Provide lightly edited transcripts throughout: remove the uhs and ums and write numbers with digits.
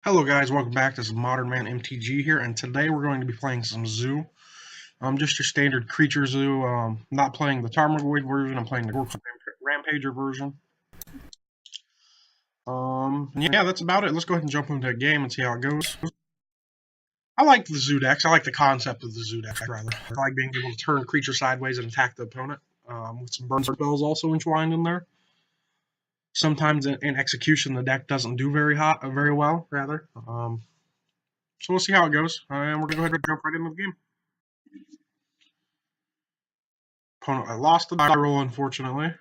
Hello guys, welcome back. This is Modern Man MTG here, and today we're going to be playing some Zoo. Just your standard creature Zoo. Not playing the Tarmogoid version, I'm playing the Rampager version. Yeah, that's about it. Let's go ahead and jump into a game and see how it goes. I like the Zoo decks. I like the concept of the Zoo deck, rather. I like being able to turn creature sideways and attack the opponent, with some burn spells also entwined in there. Sometimes in execution, the deck doesn't do very well, rather. So we'll see how it goes, and we're going to go ahead and jump right into the game. Opponent, I lost the die roll, unfortunately.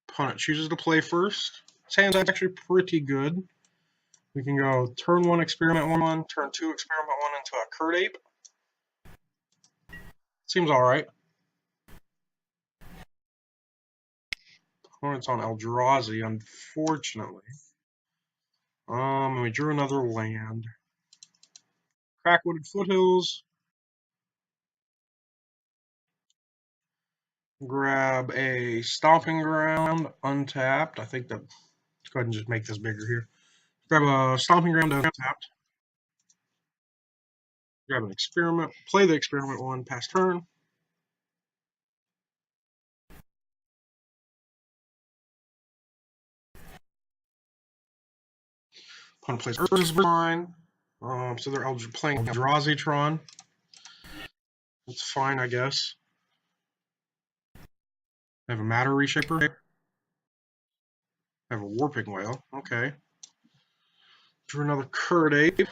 Opponent chooses to play first. His hand's actually pretty good. We can go turn 1, experiment 1, turn 2, experiment 1 into a Curd Ape. Seems alright. Opponent's on Eldrazi, unfortunately. We drew another land. Crackwooded Foothills. Grab a Stomping Ground, untapped. I think that. Let's go ahead and just make this bigger here. Grab a Stomping Ground, untapped. Grab an experiment. Play the experiment 1, pass turn. Opponent plays Earth's so they're playing Eldrazi Tron. That's fine, I guess. I have a Matter Reshaper. I have a Warping Whale. Okay. Drew another Curd Ape.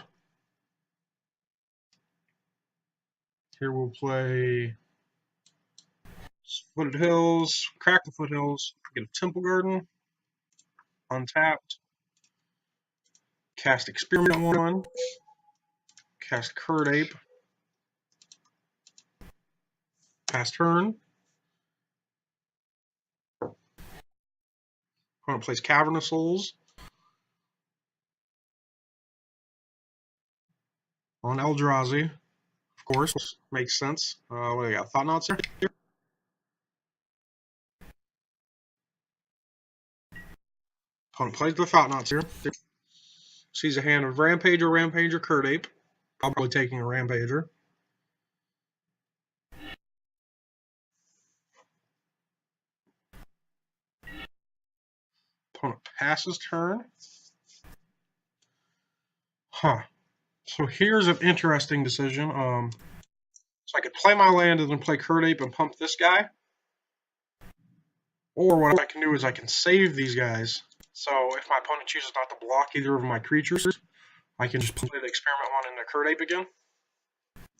Here we'll play Footed Hills, crack the Foothills, get a Temple Garden, untapped, cast Experiment 1, cast Curd Ape, pass turn. Opponent plays Cavern of Souls on Eldrazi, of course, makes sense. What do we got? Thought Knots here? Opponent plays the Thought Knots here. Sees a hand of Rampager, Curd Ape. Probably taking a Rampager. Opponent passes turn. So here's an interesting decision. So I could play my land and then play Curd Ape and pump this guy. Or what I can do is I can save these guys. So if my opponent chooses not to block either of my creatures, I can just play the Experiment 1 into Curd Ape again.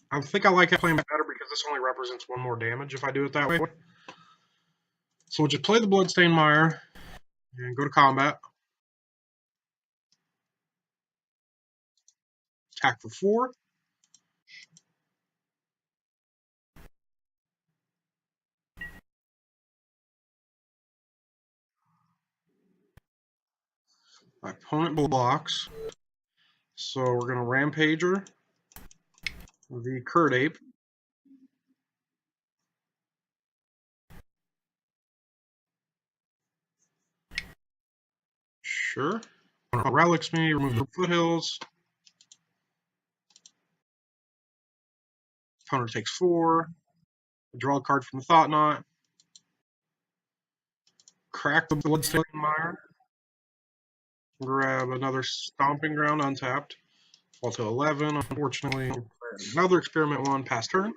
I think I like playing better because this only represents 1 more damage if I do it that way. So we'll just play the Bloodstained Mire and go to combat. Attack for 4. My opponent blocks. So we're going to Rampager the Curd Ape. Sure. Relics me, remove the Foothills. Opponent takes 4. Draw a card from the Thought Knot. Crack the Bloodstained Mire. Grab another Stomping Ground untapped. Fall to 11, unfortunately. Another Experiment 1, pass turn.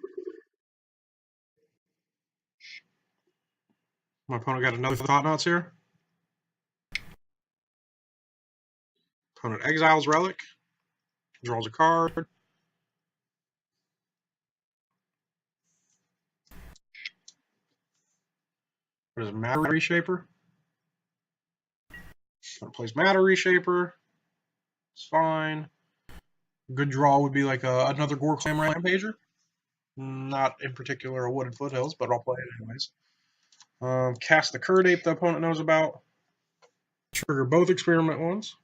My opponent got another Thought Knots here. Opponent exiles Relic. Draws a card. What is it, Matter Reshaper? Opponent plays Matter Reshaper. It's fine. Good draw would be like another Goreclam Rampager. Not in particular a Wooded Foothills, but I'll play it anyways. Cast the Curd Ape the opponent knows about. Trigger both Experiment 1s.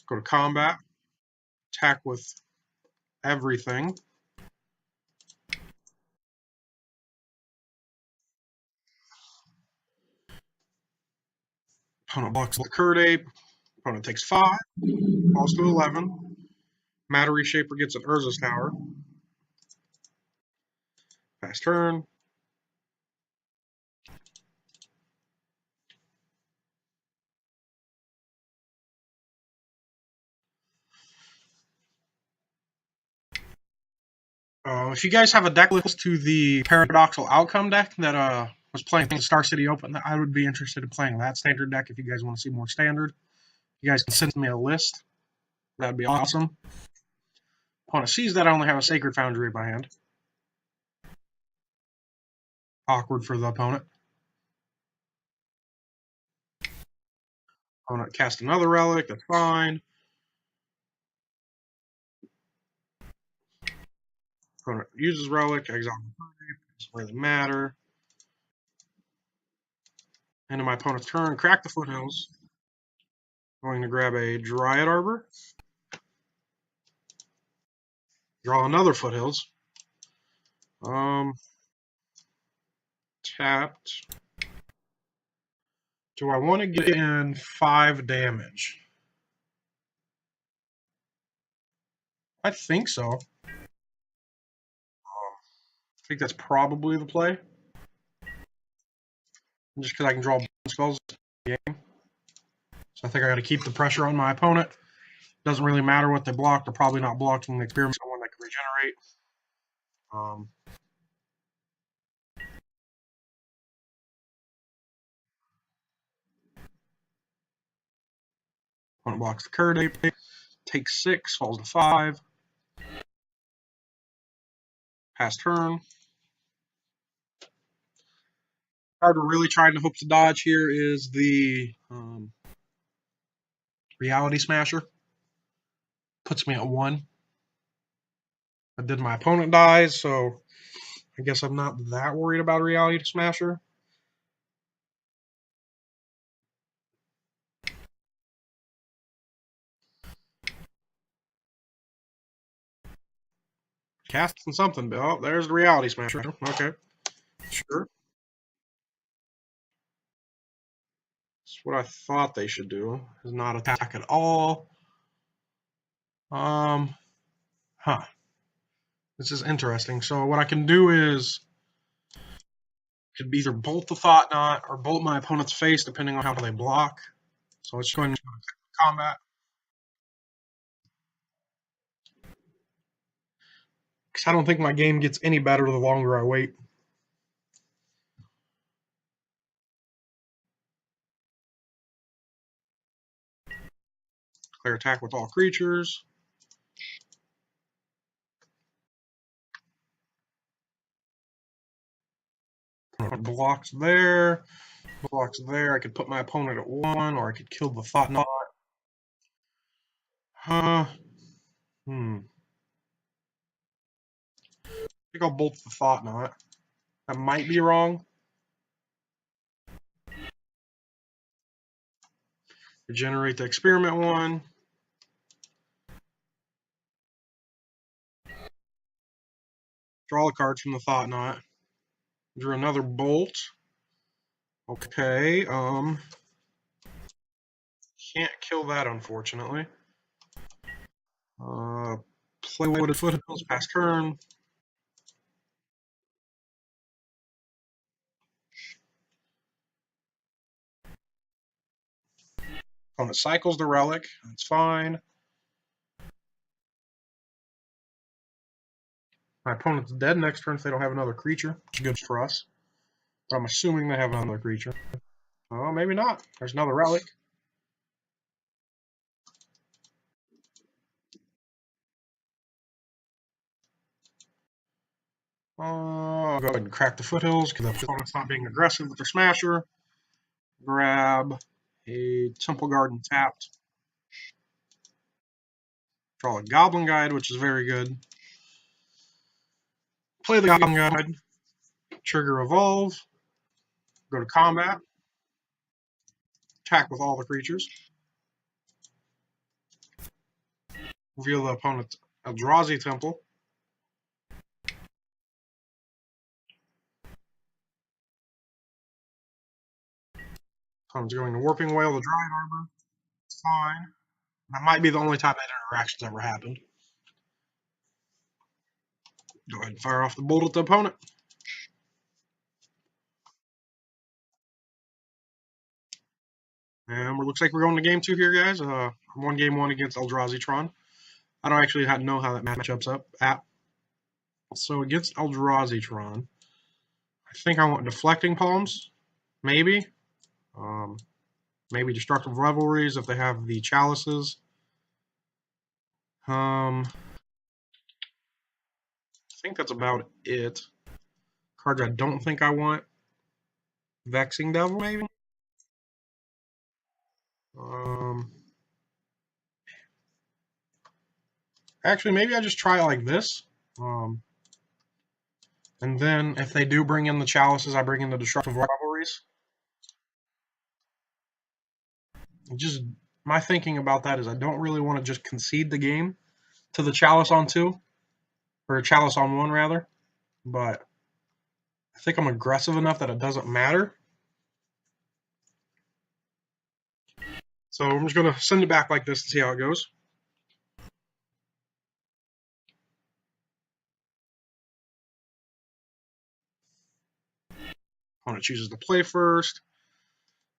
Go to combat. Attack with everything. Opponent blocks the Curd Ape. Opponent takes 5. Falls to 11. Matter Reshaper gets an Urza's Tower. Pass turn. If you guys have a deck list to the Paradoxical Outcome deck that was playing the Star City Open, I would be interested in playing that standard deck if you guys want to see more standard. You guys can send me a list. That'd be awesome. Opponent sees that I only have a Sacred Foundry in my hand. Awkward for the opponent. Opponent casts another relic. That's fine. Opponent uses relic. Exile the Foundry. Doesn't really matter. End of my opponent's turn. Crack the Foothills. Going to grab a Dryad Arbor. Draw another Foothills. Tapped. Do I want to get in 5 damage? I think so. I think that's probably the play. Just because I can draw spells in the game. So I think I got to keep the pressure on my opponent. Doesn't really matter what they block. They're probably not blocking the experiment, someone that can regenerate. Opponent blocks the Curd Ape. Takes 6, falls to 5. Pass turn. Card we're really trying to hope to dodge here is the Reality Smasher. Puts me at 1. I did my opponent dies, so I guess I'm not that worried about a Reality Smasher. Casting something. Oh, there's the Reality Smasher. Okay. Sure. That's what I thought they should do, is not attack at all. This is interesting. So what I can do is could either bolt the Thought Knot or bolt my opponent's face, depending on how they block. So let's go ahead and combat. Because I don't think my game gets any better the longer I wait. Declare attack with all creatures. Blocks there. Blocks there. I could put my opponent at 1, or I could kill the Thought Knot. I think I'll bolt the Thought Knot. I might be wrong. Regenerate the Experiment 1. Draw a card from the Thought Knot. Drew another bolt. Okay, can't kill that, unfortunately. Play Wooded Foothills, pass turn. Opponent cycles the relic. That's fine. My opponent's dead next turn if they don't have another creature. It's good for us. But I'm assuming they have another creature. Oh, maybe not. There's another relic. I'll go ahead and crack the Foothills because the opponent's not being aggressive with their Smasher. Grab a Temple Garden tapped. Draw a Goblin Guide, which is very good. Play the Goblin Guide. Trigger Evolve. Go to combat. Attack with all the creatures. Reveal the opponent's Eldrazi Temple. Opponent's going to Warping Whale, the Dryad Arbor. It's fine. That might be the only time that interaction's ever happened. Go ahead and fire off the bolt at the opponent. And it looks like we're going to game 2 here, guys. I'm game 1 against Eldrazi Tron. I don't actually know how that matchup's up at. So against Eldrazi Tron, I think I want Deflecting Palms, maybe. Maybe Destructive Revelries if they have the Chalices. I think that's about it. Cards I don't think I want. Vexing Devil, maybe? Actually, maybe I just try it like this. And then if they do bring in the Chalices, I bring in the Destructive Revelries. Just my thinking about that is I don't really want to just concede the game to the Chalice on 2. Or a Chalice on 1, rather. But I think I'm aggressive enough that it doesn't matter. So I'm just going to send it back like this and see how it goes. Opponent chooses to play first.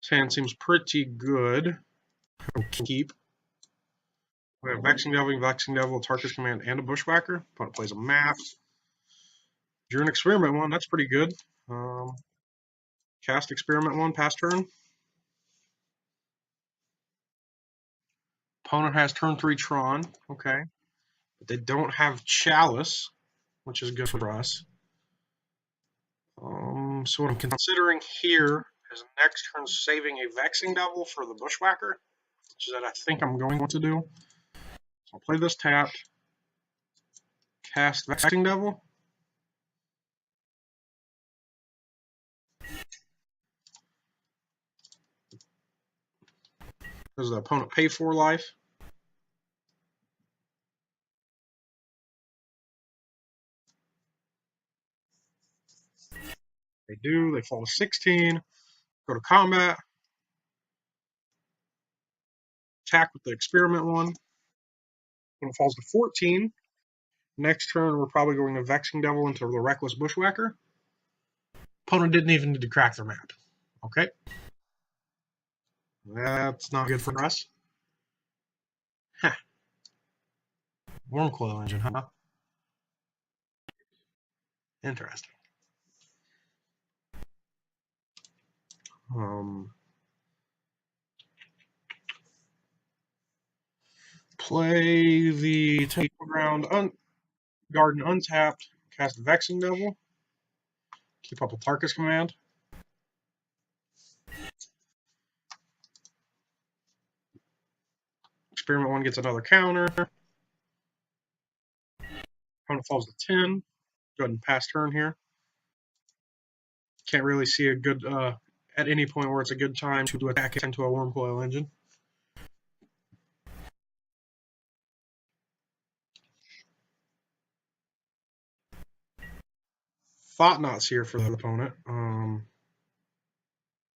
His hand seems pretty good. Keep. We have Vexing Devil, Tarkus Command, and a Bushwhacker. Opponent plays a map. You're an Experiment 1. That's pretty good. Cast Experiment 1, pass turn. Opponent has turn 3 Tron. Okay. But they don't have Chalice, which is good for us. So what I'm considering here is next turn saving a Vexing Devil for the Bushwhacker, which is that I think I'm going to do. So I'll play this tapped. Cast Vexing Devil. Does the opponent pay 4 life? They do. They fall to 16. Go to combat. Attack with the Experiment 1. When it falls to 14, next turn we're probably going to Vexing Devil into the Reckless Bushwhacker. Opponent didn't even need to crack their map. Okay. That's not good for us. Huh. Wormcoil Engine, huh? Interesting. Play the Ground Garden untapped, cast Vexing Devil, keep up a Tarkus Command. Experiment 1 gets another counter. Opponent falls to 10. Go ahead and pass turn here. Can't really see a good, at any point where it's a good time to attack it into a Wormcoil Engine. Thought-Knot's here for the opponent.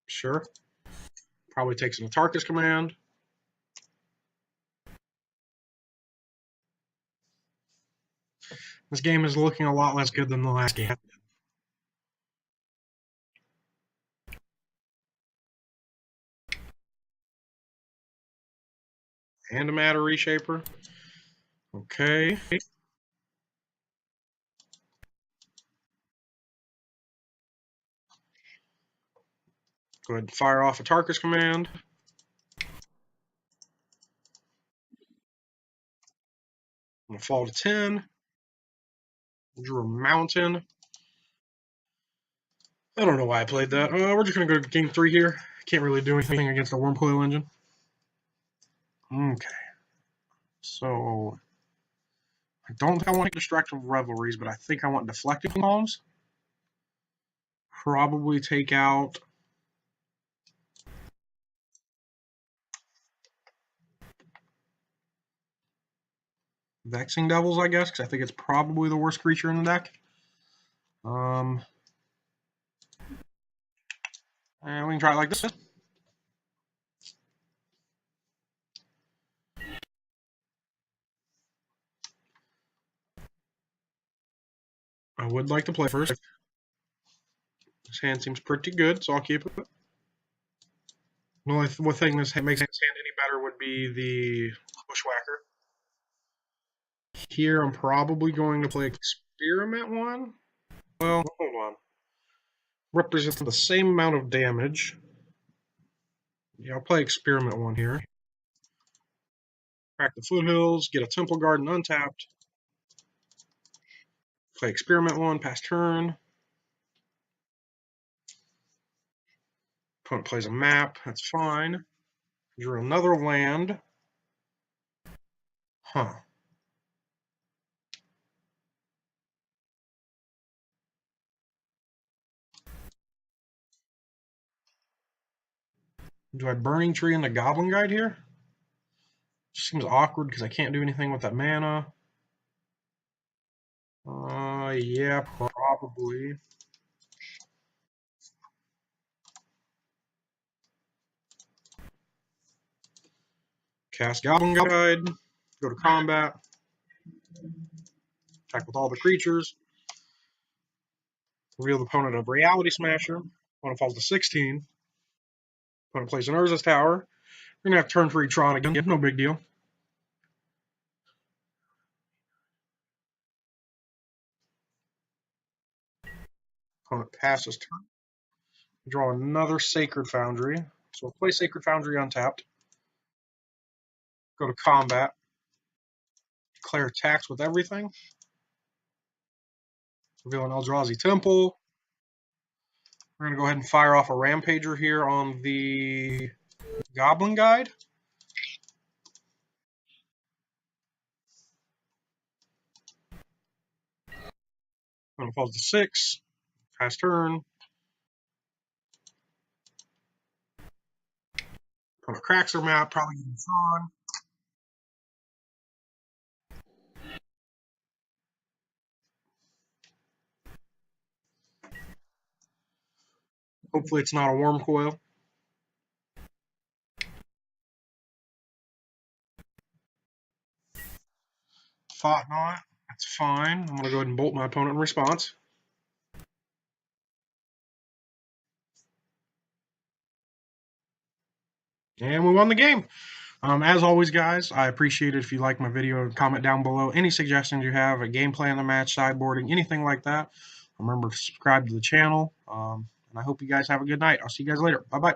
Sure. Probably takes an Tarkus Command. This game is looking a lot less good than the last game. And a Matter Reshaper. Okay. Go ahead and fire off a Tarkus Command. I'm going to fall to 10. Drew a Mountain. I don't know why I played that. We're just going to go to game 3 here. Can't really do anything against the Wormcoil Engine. Okay. So, I don't think I want Destructive Revelries, but I think I want Deflecting Palms. Probably take out Vexing Devils, I guess, because I think it's probably the worst creature in the deck. And we can try it like this. I would like to play first. This hand seems pretty good, so I'll keep it. The only thing this makes this hand any better would be the Bushwhacker. Here, I'm probably going to play Experiment one. Well, hold on. Represents the same amount of damage. Yeah, I'll play Experiment one here. Crack the Foothills, get a Temple Garden untapped. Play Experiment one, pass turn. Opponent plays a map, that's fine. Drew another land. Huh. Do I Burning Tree into Goblin Guide here? Seems awkward because I can't do anything with that mana. Yeah, probably. Cast Goblin Guide. Go to combat. Attack with all the creatures. Reveal the opponent of Reality Smasher. Opponent falls to 16. Opponent plays an Urza's Tower. We're going to have turn 3 Tron again. No big deal. Opponent passes turn. Draw another Sacred Foundry. So we'll play Sacred Foundry untapped. Go to combat. Declare attacks with everything. Reveal an Eldrazi Temple. We're going to go ahead and fire off a Rampager here on the Goblin Guide. Opponent falls to 6. Pass turn. Opponent cracks their map, probably getting Tron. Hopefully it's not a Worm Coil. Thought not. That's fine. I'm going to go ahead and bolt my opponent in response. And we won the game. As always, guys, I appreciate it if you like my video. Comment down below any suggestions you have, a game plan of the match, sideboarding, anything like that. Remember to subscribe to the channel. And I hope you guys have a good night. I'll see you guys later. Bye-bye.